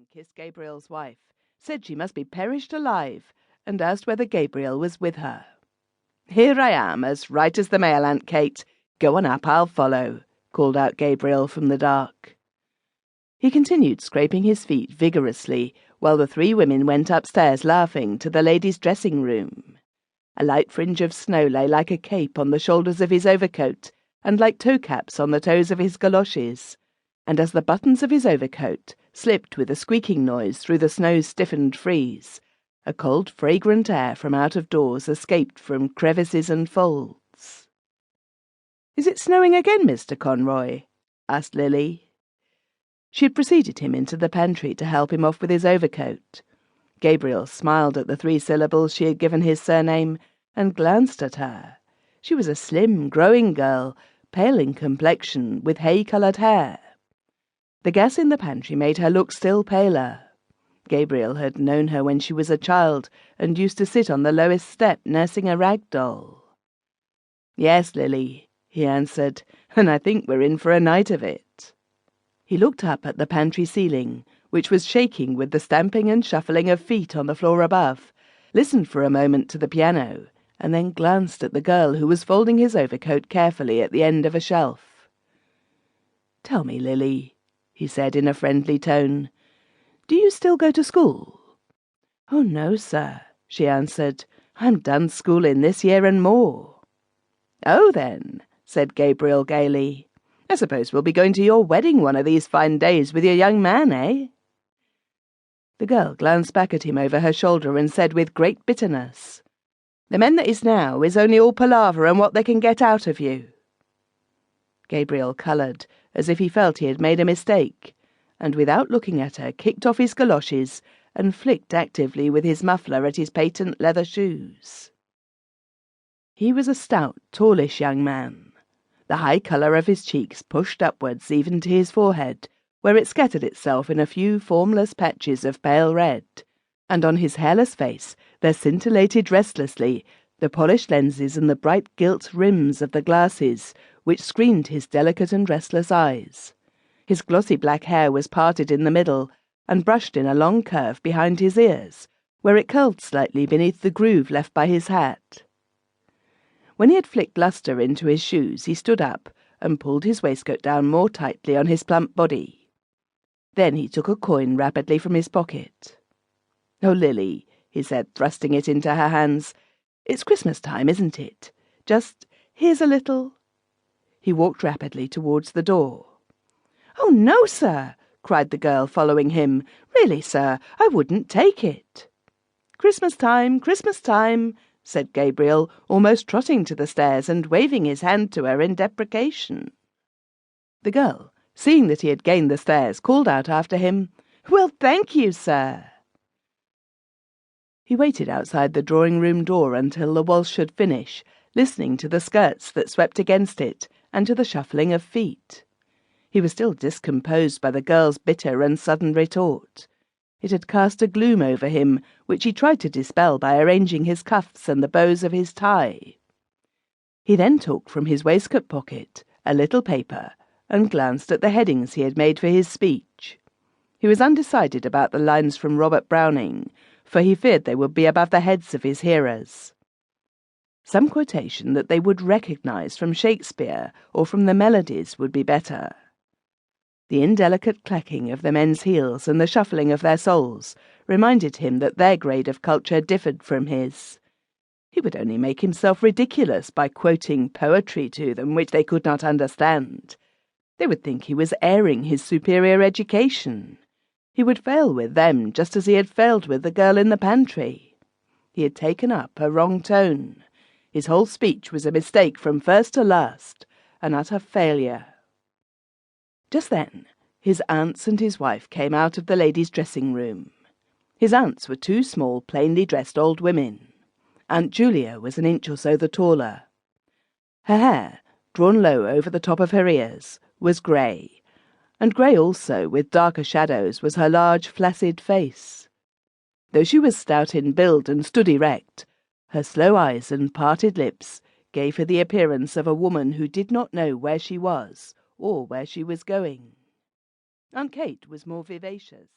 and kissed Gabriel's wife, said she must be perished alive, and asked whether Gabriel was with her. "Here I am, as right as the mail, Aunt Kate. Go on up, I'll follow," called out Gabriel from the dark. He continued scraping his feet vigorously, while the three women went upstairs laughing to the ladies' dressing room. A light fringe of snow lay like a cape on the shoulders of his overcoat, and like toe-caps on the toes of his galoshes, and as the buttons of his overcoat slipped with a squeaking noise through the snow-stiffened frieze, a cold, fragrant air from out of doors escaped from crevices and folds. "Is it snowing again, Mr. Conroy?" asked Lily. She had preceded him into the pantry to help him off with his overcoat. Gabriel smiled at the 3 syllables she had given his surname, and glanced at her. She was a slim, growing girl, pale in complexion, with hay-coloured hair. The gas in the pantry made her look still paler. Gabriel had known her when she was a child, and used to sit on the lowest step nursing a rag doll. "Yes, Lily," he answered, "and I think we're in for a night of it." He looked up at the pantry ceiling, which was shaking with the stamping and shuffling of feet on the floor above, listened for a moment to the piano, and then glanced at the girl who was folding his overcoat carefully at the end of a shelf. "Tell me, Lily," he said in a friendly tone, "do you still go to school?" "Oh, no, sir," she answered. "I'm done schooling this year and more." "Oh, then," said Gabriel gaily, "I suppose we'll be going to your wedding one of these fine days with your young man, eh?" The girl glanced back at him over her shoulder and said with great bitterness, "The men that is now is only all palaver and what they can get out of you." Gabriel coloured, as if he felt he had made a mistake, and without looking at her kicked off his galoshes and flicked actively with his muffler at his patent leather shoes. He was a stout, tallish young man. The high colour of his cheeks pushed upwards even to his forehead, where it scattered itself in a few formless patches of pale red, and on his hairless face there scintillated restlessly the polished lenses and the bright gilt rims of the glasses which screened his delicate and restless eyes. His glossy black hair was parted in the middle and brushed in a long curve behind his ears, where it curled slightly beneath the groove left by his hat. When he had flicked lustre into his shoes, he stood up and pulled his waistcoat down more tightly on his plump body. Then he took a coin rapidly from his pocket. "Oh, Lily," he said, thrusting it into her hands, "it's Christmas time, isn't it? Just, here's a little—" He walked rapidly towards the door. "Oh, no, sir," cried the girl, following him. "Really, sir, I wouldn't take it." Christmas time, said Gabriel, almost trotting to the stairs and waving his hand to her in deprecation. The girl, seeing that he had gained the stairs, called out after him, "Well, thank you, sir." He waited outside the drawing-room door until the waltz should finish, listening to the skirts that swept against it and to the shuffling of feet. He was still discomposed by the girl's bitter and sudden retort. It had cast a gloom over him, which he tried to dispel by arranging his cuffs and the bows of his tie. He then took from his waistcoat pocket a little paper and glanced at the headings he had made for his speech. He was undecided about the lines from Robert Browning, for he feared they would be above the heads of his hearers. Some quotation that they would recognise from Shakespeare or from the melodies would be better. The indelicate clacking of the men's heels and the shuffling of their soles reminded him that their grade of culture differed from his. He would only make himself ridiculous by quoting poetry to them which they could not understand. They would think he was airing his superior education. He would fail with them just as he had failed with the girl in the pantry. He had taken up a wrong tone. His whole speech was a mistake from first to last, an utter failure. Just then, his aunts and his wife came out of the ladies' dressing-room. His aunts were 2 small, plainly dressed old women. Aunt Julia was an inch or so the taller. Her hair, drawn low over the top of her ears, was grey, and grey also, with darker shadows, was her large, flaccid face. Though she was stout in build and stood erect, her slow eyes and parted lips gave her the appearance of a woman who did not know where she was or where she was going. Aunt Kate was more vivacious.